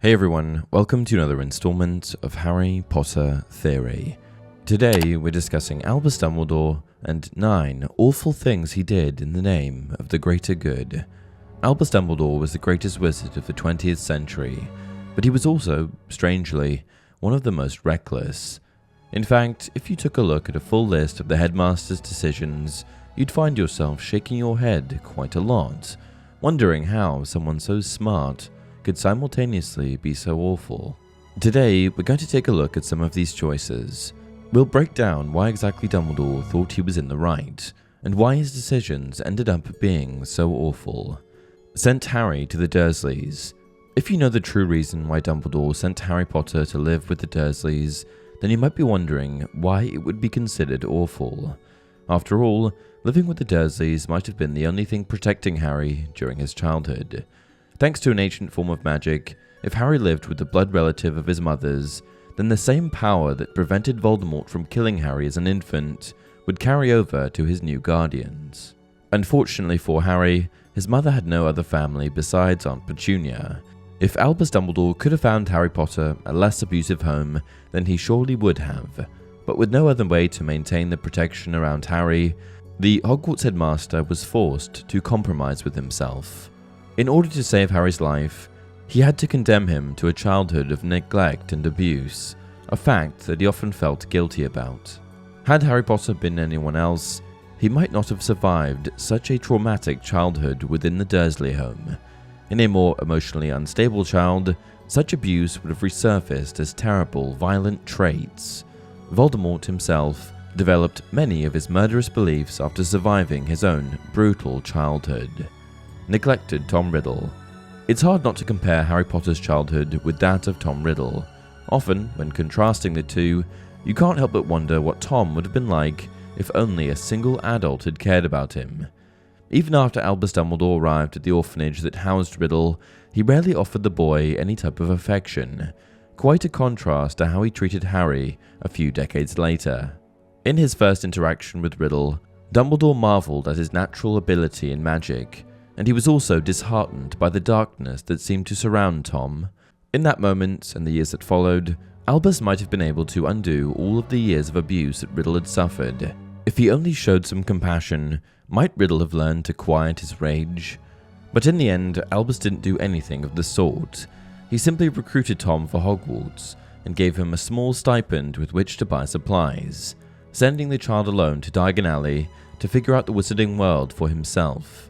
Hey everyone, welcome to another installment of Harry Potter Theory. Today we're discussing Albus Dumbledore and 9 awful things he did in the name of the greater good. Albus Dumbledore was the greatest wizard of the 20th century, but he was also, strangely, one of the most reckless. In fact, if you took a look at a full list of the headmaster's decisions, you'd find yourself shaking your head quite a lot, wondering how someone so smart could simultaneously be so awful. Today, we're going to take a look at some of these choices. We'll break down why exactly Dumbledore thought he was in the right, and why his decisions ended up being so awful. Sent Harry to the Dursleys. If you know the true reason why Dumbledore sent Harry Potter to live with the Dursleys, then you might be wondering why it would be considered awful. After all, living with the Dursleys might have been the only thing protecting Harry during his childhood. Thanks to an ancient form of magic, if Harry lived with the blood relative of his mother's, then the same power that prevented Voldemort from killing Harry as an infant would carry over to his new guardians. Unfortunately for Harry, his mother had no other family besides Aunt Petunia. If Albus Dumbledore could have found Harry Potter a less abusive home, then he surely would have. But with no other way to maintain the protection around Harry, the Hogwarts headmaster was forced to compromise with himself. In order to save Harry's life, he had to condemn him to a childhood of neglect and abuse, a fact that he often felt guilty about. Had Harry Potter been anyone else, he might not have survived such a traumatic childhood within the Dursley home. In a more emotionally unstable child, such abuse would have resurfaced as terrible, violent traits. Voldemort himself developed many of his murderous beliefs after surviving his own brutal childhood. Neglected Tom Riddle. It's hard not to compare Harry Potter's childhood with that of Tom Riddle. Often, when contrasting the two, you can't help but wonder what Tom would have been like if only a single adult had cared about him. Even after Albus Dumbledore arrived at the orphanage that housed Riddle, he rarely offered the boy any type of affection, quite a contrast to how he treated Harry a few decades later. In his first interaction with Riddle, Dumbledore marveled at his natural ability in magic, and he was also disheartened by the darkness that seemed to surround Tom. In that moment, and the years that followed, Albus might have been able to undo all of the years of abuse that Riddle had suffered. If he only showed some compassion, might Riddle have learned to quiet his rage? But in the end, Albus didn't do anything of the sort. He simply recruited Tom for Hogwarts, and gave him a small stipend with which to buy supplies, sending the child alone to Diagon Alley to figure out the wizarding world for himself.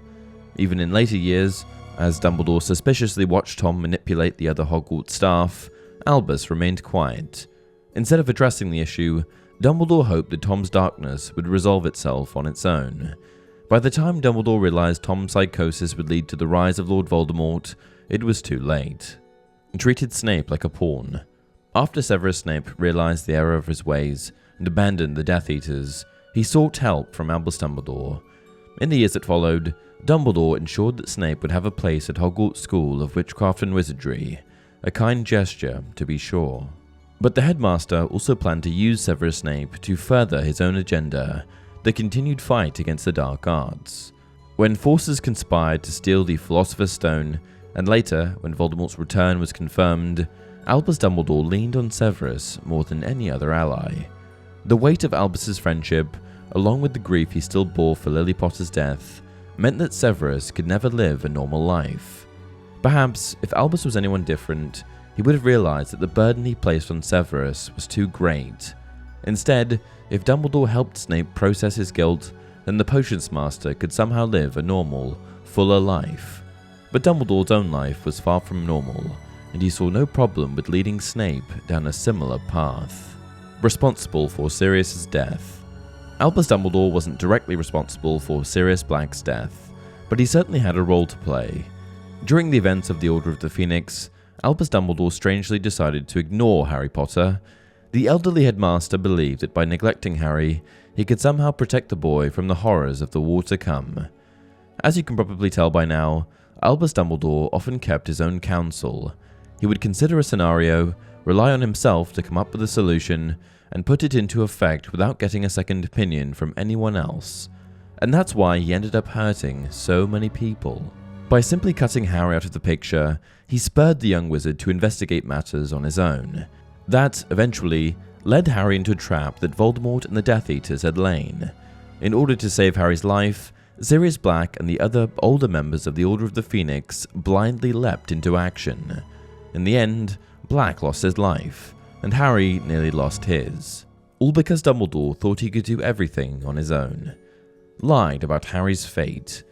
Even in later years, as Dumbledore suspiciously watched Tom manipulate the other Hogwarts staff, Albus remained quiet. Instead of addressing the issue, Dumbledore hoped that Tom's darkness would resolve itself on its own. By the time Dumbledore realized Tom's psychosis would lead to the rise of Lord Voldemort, it was too late. He treated Snape like a pawn. After Severus Snape realized the error of his ways and abandoned the Death Eaters, he sought help from Albus Dumbledore. In the years that followed, Dumbledore ensured that Snape would have a place at Hogwarts School of Witchcraft and Wizardry, a kind gesture, to be sure. But the headmaster also planned to use Severus Snape to further his own agenda, the continued fight against the dark arts. When forces conspired to steal the Philosopher's Stone, and later, when Voldemort's return was confirmed, Albus Dumbledore leaned on Severus more than any other ally. The weight of Albus's friendship, along with the grief he still bore for Lily Potter's death, meant that Severus could never live a normal life. Perhaps, if Albus was anyone different, he would have realized that the burden he placed on Severus was too great. Instead, if Dumbledore helped Snape process his guilt, then the Potions Master could somehow live a normal, fuller life. But Dumbledore's own life was far from normal, and he saw no problem with leading Snape down a similar path. Responsible for Sirius's death. Albus Dumbledore wasn't directly responsible for Sirius Black's death, but he certainly had a role to play. During the events of the Order of the Phoenix, Albus Dumbledore strangely decided to ignore Harry Potter. The elderly headmaster believed that by neglecting Harry, he could somehow protect the boy from the horrors of the war to come. As you can probably tell by now, Albus Dumbledore often kept his own counsel. He would consider a scenario, rely on himself to come up with a solution, and put it into effect without getting a second opinion from anyone else. And that's why he ended up hurting so many people. By simply cutting Harry out of the picture, he spurred the young wizard to investigate matters on his own. That, eventually, led Harry into a trap that Voldemort and the Death Eaters had lain. In order to save Harry's life, Sirius Black and the other older members of the Order of the Phoenix blindly leapt into action. In the end, Black lost his life, and Harry nearly lost his. All because Dumbledore thought he could do everything on his own. Lied about Harry's fate.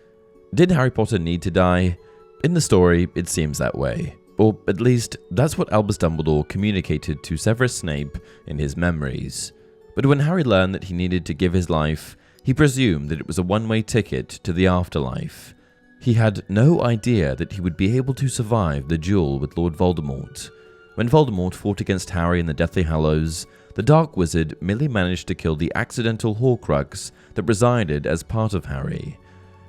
Did Harry Potter need to die? In the story, it seems that way. Or at least, that's what Albus Dumbledore communicated to Severus Snape in his memories. But when Harry learned that he needed to give his life, he presumed that it was a one-way ticket to the afterlife. He had no idea that he would be able to survive the duel with Lord Voldemort. When Voldemort fought against Harry in the Deathly Hallows, the Dark Wizard merely managed to kill the accidental Horcrux that resided as part of Harry.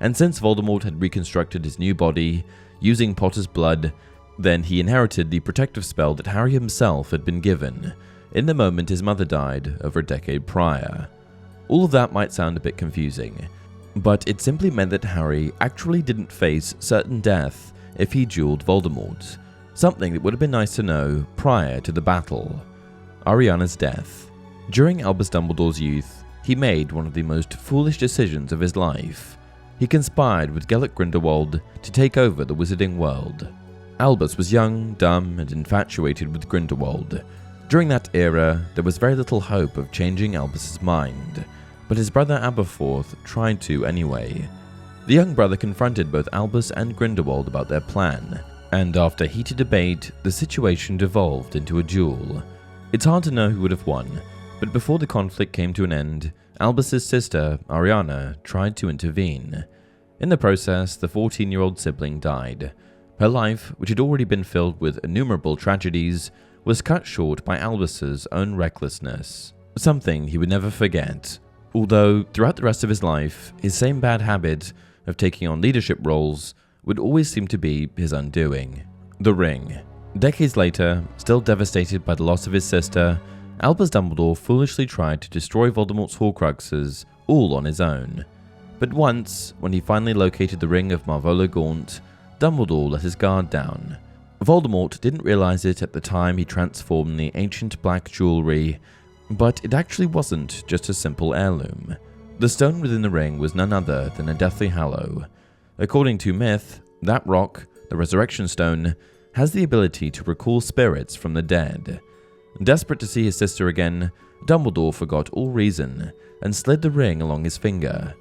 And since Voldemort had reconstructed his new body, using Potter's blood, then he inherited the protective spell that Harry himself had been given, in the moment his mother died over a decade prior. All of that might sound a bit confusing, but it simply meant that Harry actually didn't face certain death if he dueled Voldemort, something that would have been nice to know prior to the battle. Ariana's death. During Albus Dumbledore's youth, he made one of the most foolish decisions of his life. He conspired with Gellert Grindelwald to take over the wizarding world. Albus was young, dumb, and infatuated with Grindelwald. During that era, there was very little hope of changing Albus's mind, but his brother Aberforth tried to anyway. The young brother confronted both Albus and Grindelwald about their plan, and after heated debate, the situation devolved into a duel. It's hard to know who would have won, but before the conflict came to an end, Albus's sister, Ariana, tried to intervene. In the process, the 14-year-old sibling died. Her life, which had already been filled with innumerable tragedies, was cut short by Albus's own recklessness, something he would never forget. Although, throughout the rest of his life, his same bad habit of taking on leadership roles would always seem to be his undoing. The Ring. Decades later, still devastated by the loss of his sister, Albus Dumbledore foolishly tried to destroy Voldemort's Horcruxes all on his own. But once, when he finally located the Ring of Marvolo Gaunt, Dumbledore let his guard down. Voldemort didn't realize it at the time he transformed the ancient black jewelry, but it actually wasn't just a simple heirloom. The stone within the ring was none other than a Deathly Hallow. According to myth, that rock, the Resurrection Stone, has the ability to recall spirits from the dead. Desperate to see his sister again, Dumbledore forgot all reason and slid the ring along his finger.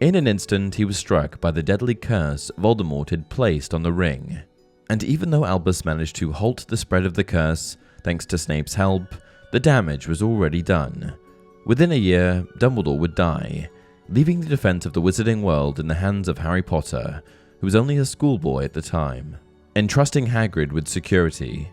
In an instant, he was struck by the deadly curse Voldemort had placed on the ring. And even though Albus managed to halt the spread of the curse, thanks to Snape's help, the damage was already done. Within a year, Dumbledore would die, leaving the defense of the wizarding world in the hands of Harry Potter, who was only a schoolboy at the time, entrusting Hagrid with security.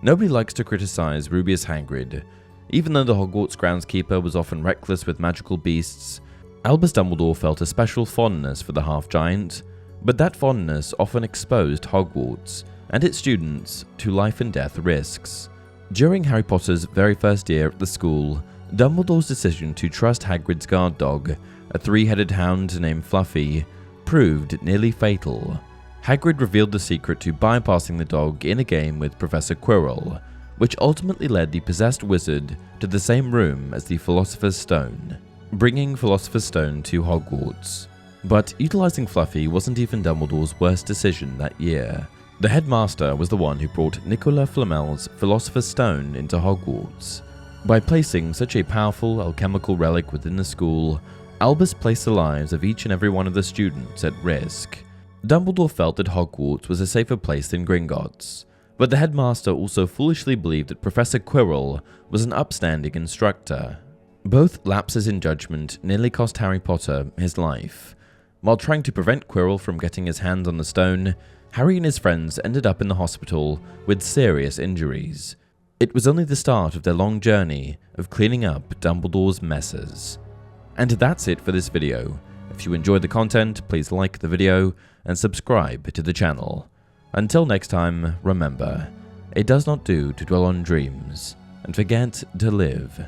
Nobody likes to criticize Rubeus Hagrid. Even though the Hogwarts groundskeeper was often reckless with magical beasts, Albus Dumbledore felt a special fondness for the half-giant, but that fondness often exposed Hogwarts and its students to life and death risks. During Harry Potter's very first year at the school, Dumbledore's decision to trust Hagrid's guard dog, a three-headed hound named Fluffy, proved nearly fatal. Hagrid revealed the secret to bypassing the dog in a game with Professor Quirrell, which ultimately led the possessed wizard to the same room as the Philosopher's Stone, bringing Philosopher's Stone to Hogwarts. But utilizing Fluffy wasn't even Dumbledore's worst decision that year. The headmaster was the one who brought Nicolas Flamel's Philosopher's Stone into Hogwarts. By placing such a powerful alchemical relic within the school, Albus placed the lives of each and every one of the students at risk. Dumbledore felt that Hogwarts was a safer place than Gringotts, but the headmaster also foolishly believed that Professor Quirrell was an upstanding instructor. Both lapses in judgment nearly cost Harry Potter his life. While trying to prevent Quirrell from getting his hands on the stone, Harry and his friends ended up in the hospital with serious injuries. It was only the start of their long journey of cleaning up Dumbledore's messes. And that's it for this video. If you enjoyed the content, please like the video and subscribe to the channel. Until next time, remember, it does not do to dwell on dreams and forget to live.